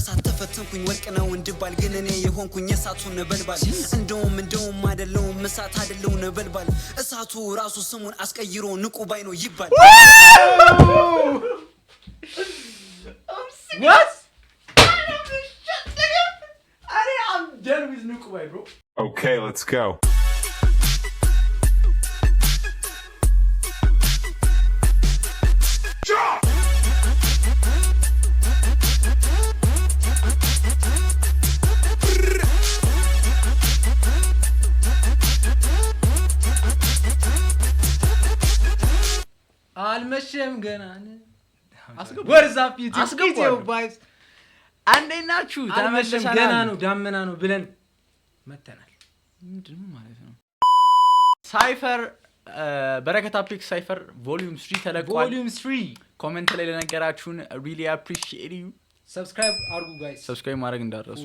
በሳት ተፈተንኩኝ ወርቅ ነው እንድባል ግን እኔ የሆንኩኝ እሳቱ ነበልባል እንደውም አይደለሁም እሳት አይደለሁ ነበልባል እሳቱ ራሱ ስሙን አስቀይሮ ንቁ ባይ ነው ይባል What? I'm done with ንቁ ባይ bro. Okay, let's go. አልመሸም ገና What is up YouTube? Video vibes. አንዴናችሁ አልመሸም ገና ነው ዳመና ነው ብለን መተናል ምንድነው ማለት ነው ሳይፈር በረከት አፕሊክ ሳይፈር volume 3 ተለቋል volume 3 ኮሜንት ላይ ለነገራችሁን really appreciate you subscribe አርጉ guys subscribe ማድረግ እንዳትረሱ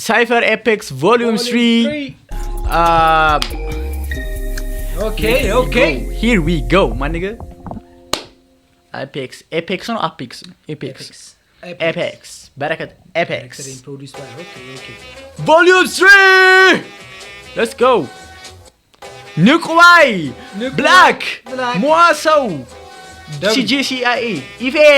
ሳይፈር ኤፔክስ volume 3 okay here we go my nigga Apex no Apex Barakat Apex produced by okay Volume 3 Let's go Nukwai Black Moasau CJCIA Ife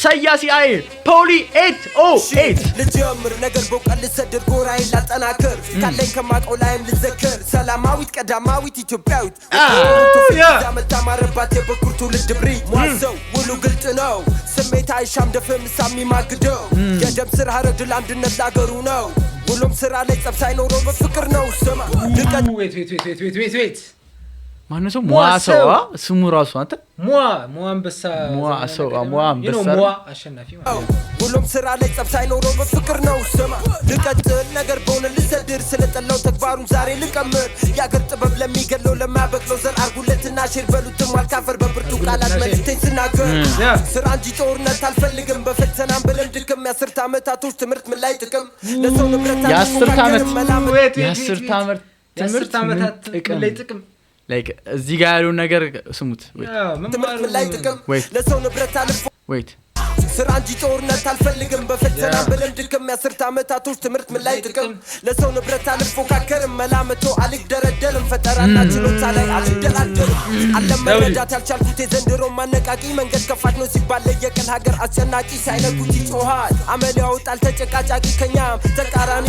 Sayasiai Poli 808 ልጀምር ነገር በቃል ልሰድር ጎራይ ላጠናከር ካለኝ ከማቀው ላይም ልዘከር ሰላማዊት ቀዳማዊት ኢትዮጵያዊት ያመጣ ማረባት የበኩርቱ ልድብሪ ሟሰው ሁሉ ግልጽ ነው ስሜት አይሻም ደፈም ሳሚ ማግደው የደም ስር ሀረግ ለአንድነት ላገሩ ነው ሁሉም ስራ ላይ ጸብ ሳይኖረው በፍቅር ነው ስማ ልቀጥ wait ማነው ሰው ሟሰው ስሙ ራሱ አንተ ሟንበሳ ሟሰው ሟንበሳ አሸናፊ ማለት ሁሉም ስራ ላይ ጸብ ሳይኖረው በፍቅር ነው ስማ ልቀጥል ነገር በሆነ ልሰድር ስለጠላው ተግባሩን ዛሬ ልቀምር ያገር ጥበብ ለሚገለው ለማበቅለው ዘር አርጉለትና ሼር በሉትም አልካፈር በብርቱ ቃላት መልእክቴን ስናገር ስራ እንጂ ጦርነት አልፈልግም በፈተናም ብለን ድክም የ10 ዓመታቶች ትምህርት ምን ላይ ጥቅም ለሰው ንብረት የ10 ዓመት ትምህርት ዓመታት ምን ላይ ጥቅም like እዚህ ጋር ያለው ነገር ስሙት ትምህርት ምን ላይ ጥቅም ለሰው ንብረት አልፎ wait ስራ እንጂ ጦርነት አልፈልግም በፈተና ብለን ድክም የ10 ዓመታቶች ትምህርት ምን ላይ ጥቅም ለሰው ንብረት አልፎካከርም መላመቶ አልደረደልም ፈጠራና ችሎታ ላይ አልደራደርም አለመረዳት ያልቻልኩት የዘንድሮ ማነቃቂ መንገድ ከፋት ነው ሲባል ለየቀን ሀገር አስጨናቂ ሳይነኩት ይጮሃል አመል ያወጣል ተጨቃጫቂ ከኛም ተቃራኒ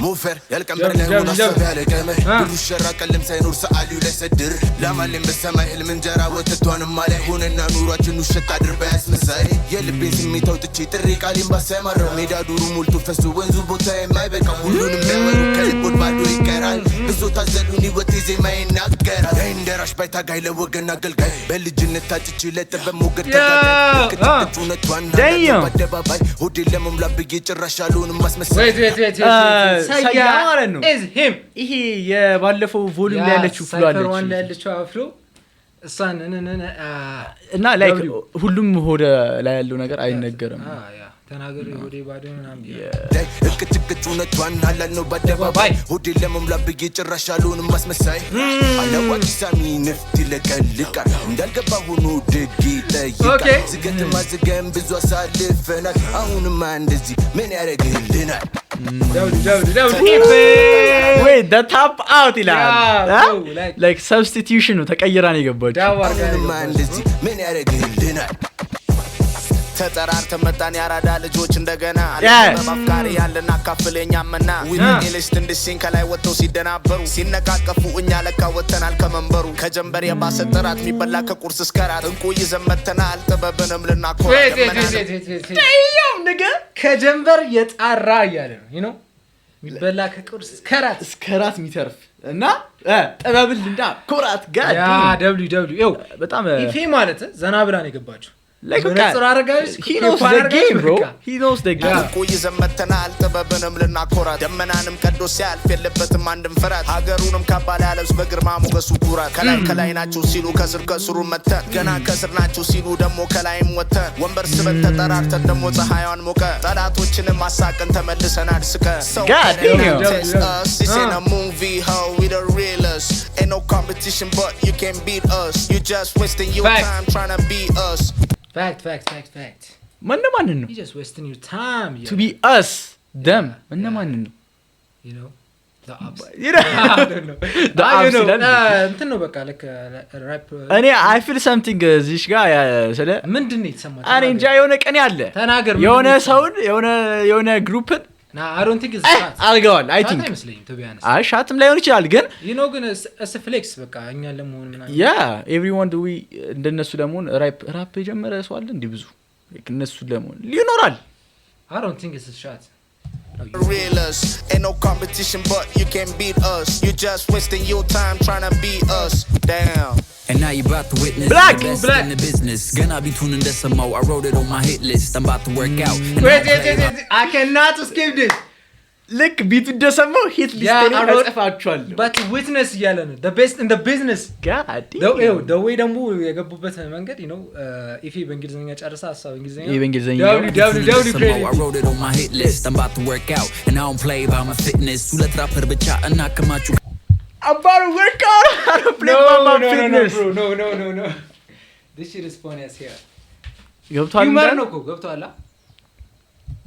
موفر يالكمبر له ونصب على قمه بروش الشراك اللي مسينور سألي ولا يسدر لا مالين بالسماء المنجرة وتتوان مالي هون إننا نورات جنو شتا دربا اسم الساي يالي بيسمي توتشي تريك علي مباسي مرة ميدا دورو مولتو فسو وينزو بوتاي ما يبقى كلون ميوانو كاليبود بعدو يكرال بزو تازلوني وتيزي ما يناكر دين دراش بيتا قاي لوغنا قلقاي بلي جنة تاجي لتبا موقر تقاتل كتبتونا توان بدا باباي هودي لمم لابيجي جراشالون ماس مساي ሳያ ማለት ነው is him ይሄ የባለፈው ቮሉም ላይ ያለችው ፍሎ አለች ሳይፈር ዋን ላይ ያለችው ፍሎ እሳን እና ላይክ ሁሉም ሆደ ላይ ያለው ነገር አይነገርም ያ ተናገር ሆዴ ባዶ ምናምን እቅጭቅጩነ ቷን አላል ነው በደባባይ ሆዴ ለመምላት ብዬ ጭራሻሉን ማስመሳይ አለዋቂ ሳሚ ነፍት ይለቀልቃል እንዳልገባ ሆኖ ደግ ይጠይቃል ዝገትማ ዝገም ብዙ አሳልፈናል አሁንማ እንደዚህ ምን ያደርግልናል wait the top out ይላል like substitution ነው ተቀይራ ነው የገባችው አሁንማ እንደዚህ ምን ያደርግልናል ተጠራርተ መጣን ያራዳ ልጆች እንደገና ለማፍቃሪ ያለና ካፍለኛ መና ዊኒሊስት እንድሲን ከላይ ወጥተው ሲደናበሩ ሲነቃቀፉ እኛ ለካ ወተናል ከመንበሩ ከጀንበር የባሰ ጥራት የሚበላ ከቁርስ እስከራት እንቁ ይዘመተናል ጥበብንም ልናኮራ ደም ነገ ከጀንበር የጣራ ያለ ነው you know የሚበላ ከቁርስ እስከራት የሚተርፍ እና ጥበብን ልናኮራት ጋር ያ www በጣም ኢፌ ማለት ዘና ብላ ነው የገባችው like he knows the game bro he knows the game ቆይ ዘመተናል ጥበብንም ልናኮራ ደመናንም ቀዶ ሲያልፍ የለበትም አንድም ፍራት ሀገሩንም ካባለ ያለብስ በግርማ ሞገሱ ኩራት ከላይ ናቸው ሲሉ ከስሩ መተን ገና ከስር ናቸው ሲሉ ደሞ ከላይም ወተን ወንበር ስበት ተጠራርተን ደሞ ፀሐይዋን ሞቀ ጠላቶችንም ማሳቀን ተመልሰናል ስቀ God damn this ain't a movie how we the realest ain't no competition but you can't beat us you just wasting your time trying to beat us fact ማንን ነው you just wasting your time to be us them ማንን ነው you know the ups you know I don't know the ups እንትን ነው በቃ like rap እኔ I feel something እዚህ ጋር ስለ ምንድን ነው የተሰማው እኔ እንጃ የሆነ ቀን ያለ ተናገር የሆነ ሰውን የሆነ ግሩፕን I don't think it's that አልገዋል I think አይመስለኝም to be honest አይ ሻትም ላይሆን ይችላል ግን you know ግን as a flex በቃ እኛን ለመሆን ምናምን yeah everyone do we እንደነሱ ለመሆን ራፕ የጀመረ ሰው አለ እንዴ ብዙ እነሱ ለመሆን ሊኖራል I don't think it's a shot Real us, ain't no competition but you can't beat us. You just wasting your time trying to beat us. Damn. And now you about to witness Black, the best black. in the business. Gonna be tuning this some more. I wrote it on my hit list. I'm about to work out. And wait I cannot escape this ልክ ቢቱ እንደሰማው ሂት ሊስት ላይ ተጽፋችኋል but witness እያለ ነው the best in the business ጋዲ the way ደግሞ የገቡበት መንገድ you know if በእንግሊዘኛ ጨርሳ ሐሳብ እንግሊዘኛ በእንግሊዘኛ I wrote it on my hit list. I'm about to work out and I don't play by my fitness. ሁለት ራፐር ብቻ እናከማችሁ about to work out I don't play by my fitness no this shit is funny as here ገብቷል humor ነው እኮ ገብቷል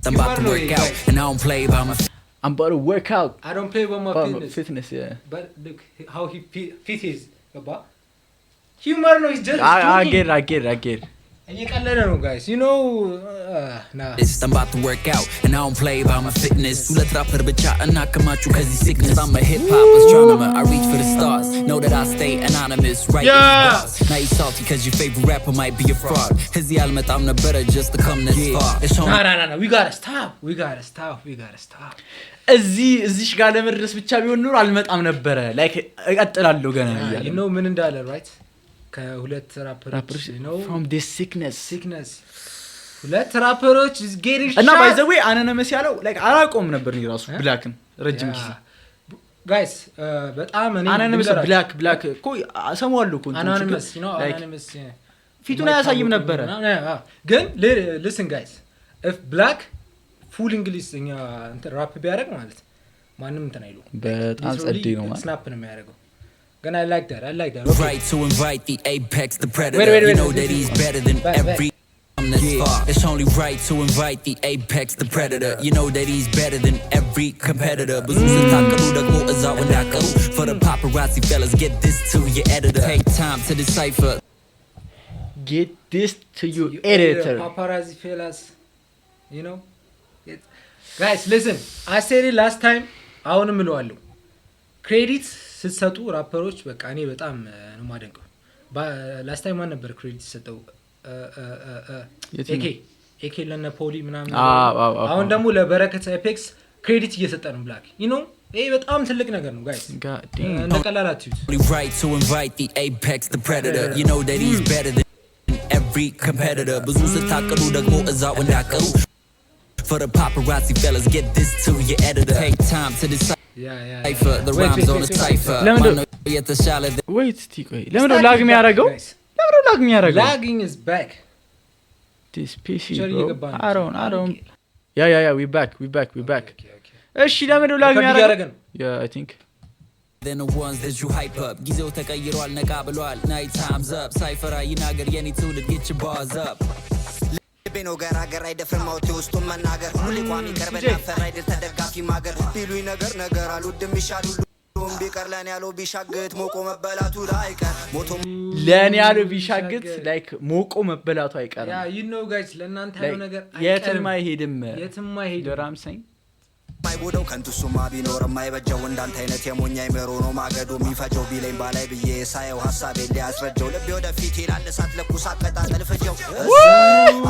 I'm about to work out and I don't play by my I'm about to work out I don't play by my fitness yeah but look how he fit his baba humor no is just I get እየቀለደ ነው guys you know nah I'm about to work out and I don't play by my fitness. ሁለት ራፐር ብቻ እናከማችሁ ከዚህ sickness. I'm a hip hop astronomer. I reach for the stars. Know that I stay anonymous. Right? Yeah. Now you salty cause your favorite rapper might be a fraud. እዚህ አልመጣም ነበር just to come this far. It's on. No we gotta stop እዚህ ጋር ለመድረስ ብቻ ቢሆን ኑሮ አልመጣም ነበር like እቀጥላለሁ ገና ይላል you know ምን እንዳለ right ከሁለት ራፐሮች ነው from this sickness ሁለት ራፐሮች is getting shot እና by the way anonymous ያለው like አላቆም ነበር ነው ራሱ ብላክን ረጅም ጊዜ guys በጣም እኔ anonymous black እኮ ሰማዋለሁ እኮ anonymous you know anonymous ፊቱን አያሳይም ነበር ግን listen guys if black full english እኛ እንትን ራፕ ቢያደርግ ማለት ማንም እንትን አይሉ በጣም ጸዴ ነው ማለት ስናፕ ነው የሚያደርገው ግን I like that okay. Right to invite the apex the predator. Wait, you know that he's better than every this far. It's only right to invite the apex the predator. You know that he's better than every competitor. ብዙ ስታቀሩ ደግሞ እዛው እንዳቀሩ for the paparazzi fellas get this to your editor. Take time to decipher. Get this to your editor. Paparazzi fellas you know guys listen I said it last time አሁንም እለዋለሁ ክሬዲት ስትሰጡ ራፐሮች በቃ እኔ በጣም ነው ማደንቀው ላስት ታይም ማን ነበር ክሬዲት ሰጠው ኤኬ ለነ ፖሊ ምናምን አሁን ደግሞ ለበረከት ኤፔክስ ክሬዲት እየሰጠ ነው ብላክ you know ይሄ በጣም ትልቅ ነገር ነው guys እንደቀላላችሁት right to invite the apex the predator. You know that he's better than every competitor. ብዙ ስታቀሩ ደግሞ እዛው እንዳቀሩ for the paparazzi fellas get this to your editor. Take time to decide. Cipher the rhymes on the cipher. የተሻለ wait ቆይ ለምን ላግ የሚያደርገው lagging is back this PC bro I don't yeah we back እሺ ለምን ላግ የሚያደርገው yeah I think Then the ones that you hype up ጊዜው ተቀይሯል ነቃ ብሏል night time's up cipher ይናገር የኔ ትውልድ get your bars up ቤኖ ገራገር አይደፍርም ማውቴ ውስጡን መናገር ሁሌ ቋሚ ቀርበና ፈራይ ድል ተደጋፊ ማገር ቢሉኝ ነገር አልወድም ይሻሉ ሁሉም ቢቀር ለኔ ያለው ቢሻግት ሞቆ መበላቱ ላይቀር ሞቶ ለኔ ያለው ቢሻግት like ሞቆ መበላቱ አይቀርም yeah you know guys ለእናንተ ያለው ነገር የትም አይሄድም ራምሰኝ ማይቦደው ከንቱሱማ ቢኖር ማይበጀው እንዳንተ አይነት የሞኛ ይመሮ ነው ማገዶ የሚፈጀው ቢለኝ ባላይ ብዬ ሳየው ሐሳቤ ሊያስረጀው ልቤ ወደፊት ይላል እሳት ለኩስ አቀጣጠል ፍጀው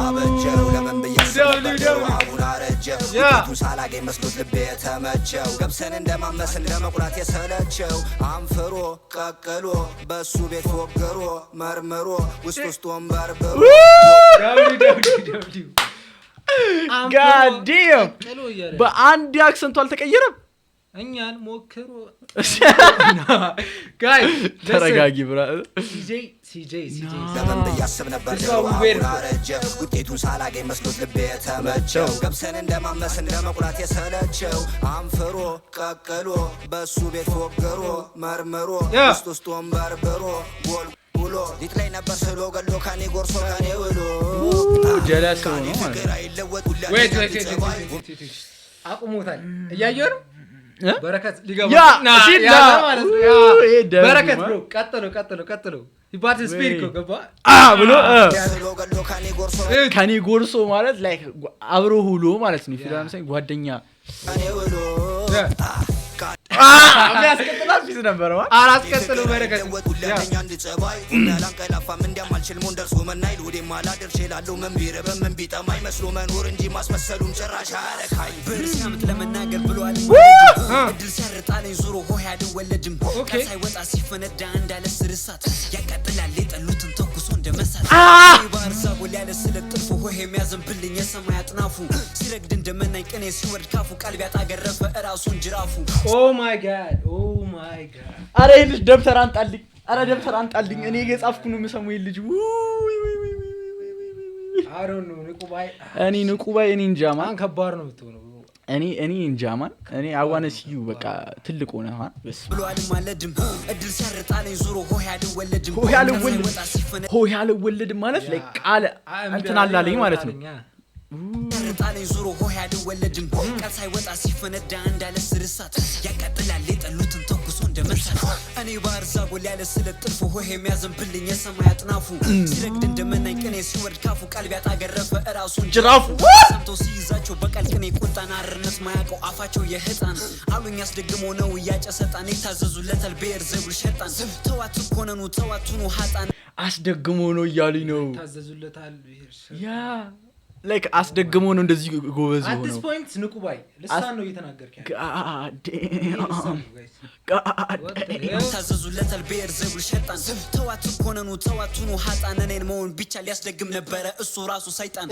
አበጀው ለምን ብያስበው አሁን አረጀው ቱ ሳላገኝ መስሎት ልቤ የተመቸው ገብሰን እንደማመስ እንደመቁላት የሰለቸው አንፍሮ ቀቅሎ በሱ ቤት ፎገሮ መርምሮ ውስጥ ወንበርብሮ God damn በአንድ አክሰንቱ አልተቀየረም እኛን ሞክሮ guys ተረጋጊ ብራ CJ ለምን ብያስብ ነበር አረጀ ውጤቱን ሳላገኝ መስሎት ልቤ የተመቸው ገብሰን እንደማመስ እንደመቁላት የሰለቸው አንፍሮ ቀቅሎ በሱ ቤት ፎገሮ መርምሮ ውስጥ ወንበርብሮ ጎል ውሎ ሊጥላይ ነበር ስሎ ገሎ ካኔ ጎርሶ ካኔ ውሎ ጀለስ ነው ማለት ወይት አቁሞታል እያየሁ ነው በረከት ሊገባ ያ ማለት ነው በረከት ብሎ ቀጥሎ ይባርት ስፒሪት ገባ ብሎ ካኔ ጎርሶ ማለት ላይክ አብሮ ሁሉ ማለት ነው ፊልም ሳይ ጓደኛ አስቀጥላል ፊት ነበር ማለት አራስቀጥሉ በረከት ወጡለኛ እንድጸባይ ያላንቀላፋም እንዲያማልችል ሞንደርሶ መናይል ወደ ማላደር ሸላለው መንቢረ በመንቢጠማይ መስሎ መኖር እንጂ ማስመሰሉም ጭራሽ አረካይ በርሲያምት ለመናገር ብሏል እድል ሲያርጣለኝ ዙሮ ሆይ አይወለድም ሳይወጣ ሲፈነዳ እንዳለ ስርሳት ያቀጥላል የጠሉትን ተኩሶ እንደመሳት ባርሳቦ ያለ ስለጥልፎ ሆይ የሚያዘንብልኝ የሰማይ አጥናፉ ሲረግድ እንደመናኝ ቀኔ ሲወርድ ካፉ ቃል ቢያጣገረፈ እራሱን ጅራፉ ኦ ማይ ጋድ አረ ይልሽ ደብተር አንጣልኝ እኔ የጻፍኩ ነው የምሰማው ልጅ አሮን ነው ንቁባይ እኔ እንጃ ማን ከባድ ነው የምትሆነው እኔ እንጃ ማን እኔ አዋነ ሲዩ በቃ ትልቅ ሆነ ማን ብሏል ማለድም እድል ሲያርጣለኝ ዙሮ ሆይ አልወለድም ማለት ላይ ቃል እንትን አላለኝ ማለት ነው ጣለኝ ዙሮ ሆይ አይወለድም ቃል ሳይወጣ ሲፈነዳ እንዳለ ስርሳት ያቀጥላል የጠሉትን ተኩሶ እንደመሳት እኔ ባህር ዛጎል ያለ ስለጥልፎ ሆይ የሚያዘንብልኝ የሰማይ አጥናፉ ሲረግድ እንደመናኝ ቀኔ ሲወርድ ካፉ ቃል ቢያጣገረፈ እራሱን ጅራፉ ሰምተው ሲይዛቸው በቃል ቅኔ ቁጣና አርነት ማያውቀው አፋቸው የህፃን አሉኝ አስደግሞ ነው እያጨሰጣን የታዘዙለታል ብሔር ዘጉል ሸጣን ተዋት ኮነኑ ተዋቱኑ ሀጣን አስደግሞ ነው እያሉኝ ነው ታዘዙለታል ያ ላይክ አስደግሞ ነው እንደዚህ ጎበዝ ሆኖ at this point ንቁባይ ልሳን ነው እየተናገርክ ያለው ታዘዙለታል ብሔር ዘጉል ሸጣን ተዋት ኮነኑ ተዋቱኑ ሀጣን እኔን መሆን ብቻ ሊያስደግም ነበረ እሱ ራሱ ሰይጣን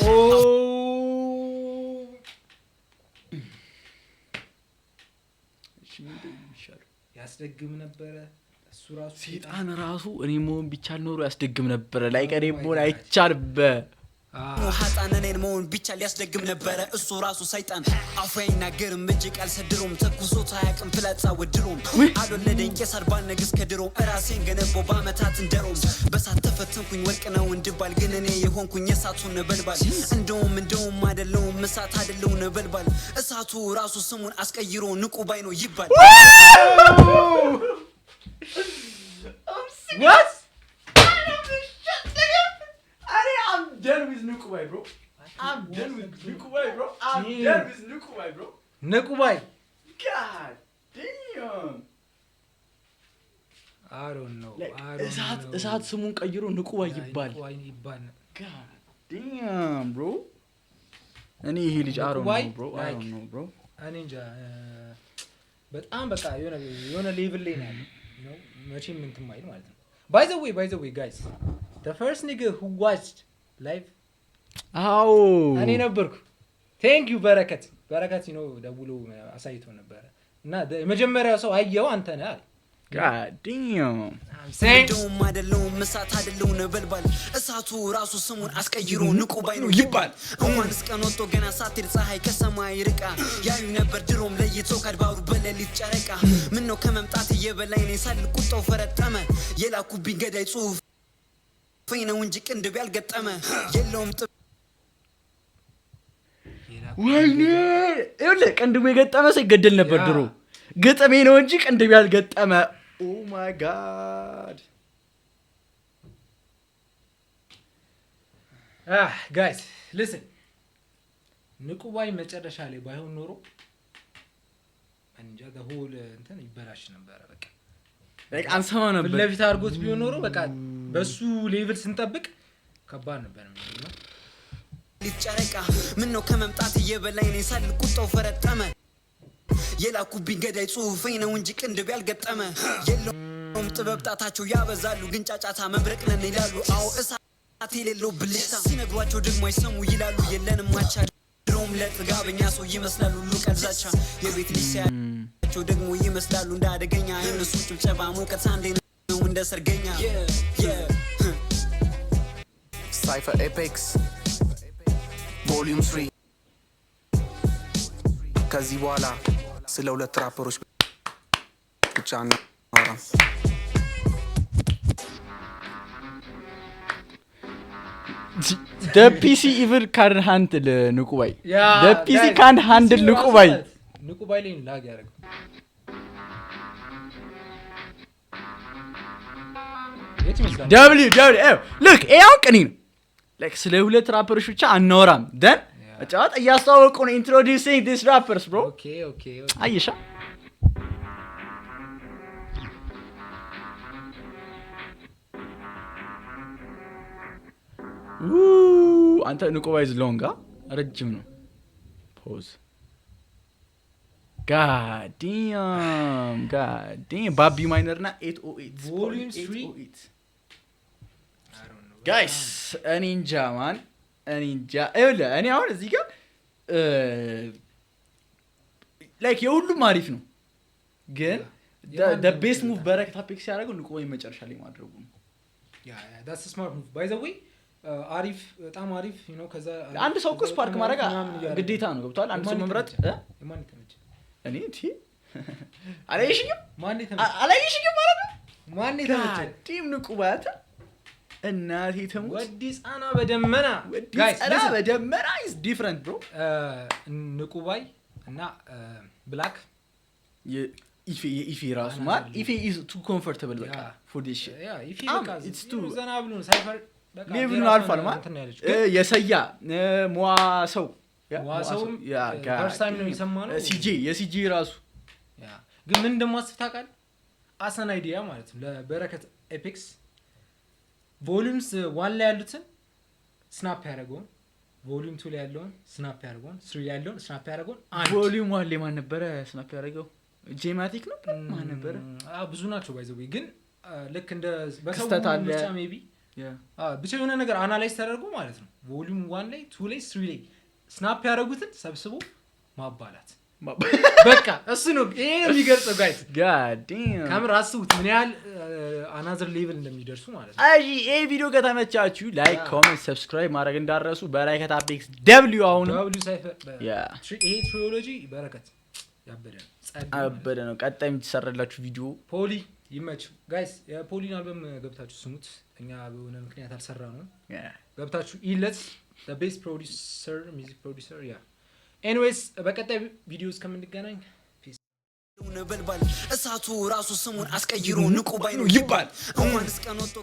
ያስደግም ነበረ እሱ ራሱ ሰይጣን ራሱ እኔ መሆን ብቻ ኖሮ ያስደግም ነበረ ላይክ እኔ መሆን አይቻልም ሀጣን እኔን መሆን ብቻ ሊያስደግም ነበረ እሱ ራሱ ሰይጣን አፉ አይናገርም እጅ ቃል ሰድሮም ተኩሶት አያውቅም ፍላጻ ወድሮም አልወለደኝ ቄሳር ባልነግስ ከድሮም እራሴን ገነባው በአመታት እንደሮም በሳት ተፈተንኩኝ ወርቅ ነው እንድባል ግን እኔ የሆንኩኝ የእሳቱን ነበልባል እንደውም አይደለሁም እሳት አይደለሁ ነበልባል እሳቱ ራሱ ስሙን አስቀይሮ ንቁባይ ነው ይባል What? I'm done with Nukubai, bro. I'm done with Nukubai, bro. Nukubai. God damn. I don't know. እሳት ስሙን ቀይሮ ንቁባይ ይባል። God damn, bro. እኔ ይሄ ልጅ I don't know, bro. እኔ እንጃ በጣም በቃ የሆነ ሌቭል ላይ ነው ያለው ነው መቼም እንትን ማይል ማለት ነው by the way guys the first nigga who watched live እኔ ነበርኩ thank you በረከት ደውሎ አሳይቶ ነበር እና የመጀመሪያው ሰው አየው አንተ ነህ አለ God damn. እንደውም አይደለሁም እሳት አይደለሁ ነበልባል እሳቱ ራሱ ስሙን አስቀይሮ ንቁባይ ነው ይባል እንኳንስ ቀን ወጥቶ ገና ሳትል ፀሐይ ከሰማይ ርቃ ያዩ ነበር ድሮም ለይቶ ካድባሩ በሌሊት ጨረቃ ምን ነው ከመምጣት የበላይ ነው ሳል ቁጣው ፈረጠመ የላኩብኝ ገዳይ ጽሁፍ ፈይነው እንጂ ቅንድብ ያልገጠመ የለውም ወይኔ ይኸውልህ ቅንድቡ የገጠመ ሰው ይገደል ነበር ድሮ ገጠሜ ነው እንጂ ቅንድብ ያልገጠመ Oh my God. Guys, listen. ንቁባይ መጨረሻ ላይ ባይሆን ኖሮ እንጃ the whole እንትን ይበላሽ ነበር በቃ like አንሰማ ነበር ለፊት አርጎት ቢሆን ኖሮ በቃ በሱ ሌቭል ስንጠብቅ ከባድ ነበር ማለት ሊጨረቃ ምን ነው ከመምጣት የበላይ ነው ሳል ቁጣው ፈረጠመ የላኩብኝ ገዳይ ጽሁፍ ነው እንጂ ቅንድብ ያልገጠመ የለውም ጥበብ ጣታቸው ያበዛሉ ግን ጫጫታ መብረቅ ነን ይላሉ አዎ እሳት የሌለው ብልጭታ ሲነግሯቸው ደግሞ አይሰሙ ይላሉ የለንም ማቻ ድሮም ለጥጋበኛ ሰው ይመስላሉ ሁሉ ቀልዛቻ የቤት ሊሳያቸው ደግሞ ይመስላሉ እንዳደገኛ እነሱ ጭብጨባ ሞቀት አንዴ ነው እንደ ሰርገኛ Cypher Apex Volume 3 ከዚህ በኋላ ስለ ሁለት ራፐሮች ብቻ ነው the PC evil can handle ንቁባይ the PC can handle ንቁባይ ላይ ላግ ያደርገው look ያው ቅኒ ነው like ስለ ሁለት ራፐሮች ብቻ አናወራም then አጫዋት እያስተዋወቁ ነው introducing these rappers bro okay አይሻ አንተ ንቁባይ ዝሎንጋ ረጅም ነው ፖዝ god damn ባቢ ማይነር እና 808 volume 3 I don't know guys እኔ እንጃ እኔ አሁን እዚህ ጋር like የሁሉም አሪፍ ነው ግን the best move በረከት አፔክስ ያደረገው ንቁባይ መጨረሻ ላይ ማድረጉ ነው that's a smart move by the way አሪፍ በጣም አሪፍ ከዛ አንድ ሰው እኮ ስፓርክ ማድረግ ግዴታ ነው ገብቷል አንድ ሰው መምረጥ ማን ተመቸ እኔ አላየሽኝም ማለት ነው ማን ተመቸ ቲም ንቁባት እናቴ ተሙት ወዲ ጻና በደመና guys በደመና is different bro ንቁባይ እና ብላክ ኢፊ ራሱ ማለት ኢፊ is too comfortable በቃ for this shit ኢፊ በቃ it's too ዘና ብሎ ሳይፈር ሌቭል አልፏል ማለት የሰያ ሟሰው ፈርስት ታይም ነው የሰማነው የሲጂ ራሱ ግን ምን እንደማስብ ታውቃለህ አሰን አይዲያ ማለት ነው ለበረከት ኤፒክስ ቮሊዩምስ 1 ላይ ያሉትን ስናፕ ያደርገውን ቮሊዩም 2 ላይ ያለውን ስናፕ ያደርገውን 3 ላይ ያለውን ስናፕ ያደርገውን ቮሊዩም 1 ላይ ማን ነበረ ስናፕ ያደርገው ጄማቲክ ነው ማን ነበረ ብዙ ናቸው ባይዘው ግን ልክ እንደ በሰው ምርጫ ሜቢ ብቻ የሆነ ነገር አናላይዝ ተደርጎ ማለት ነው ቮሊዩም 1 ላይ 2 ላይ 3 ላይ ስናፕ ያደረጉትን ሰብስቦ ማባላት በቃ እሱ ነው ይሄ የሚገልጸው ጋይስ god damn ካሜራ አስቡት ምን ያህል አናዘር ሌቭል እንደሚደርሱ ማለት ነው አይ ይሄ ቪዲዮ ከተመቻችሁ ላይክ ኮሜንት ሰብስክራይብ ማድረግ እንዳትረሱ በረከት አፔክስ w አሁን w ሳይፈር ይሄ ትሪሎጂ በረከት ያበደ ነው ቀጣይ የምትሰራላችሁ ቪዲዮ ፖሊ ይመች ጋይስ የፖሊን አልበም ገብታችሁ ስሙት እኛ በሆነ ምክንያት አልሰራ ነው ገብታችሁ ኢለት the best producer music producer anyways በቀጣይ ቪዲዮ እስከምንገናኝ ነበልባል እሳቱ ራሱ ስሙን አስቀይሮ ንቁባይ ነው ይባል እንኳን እስከ ኖቶ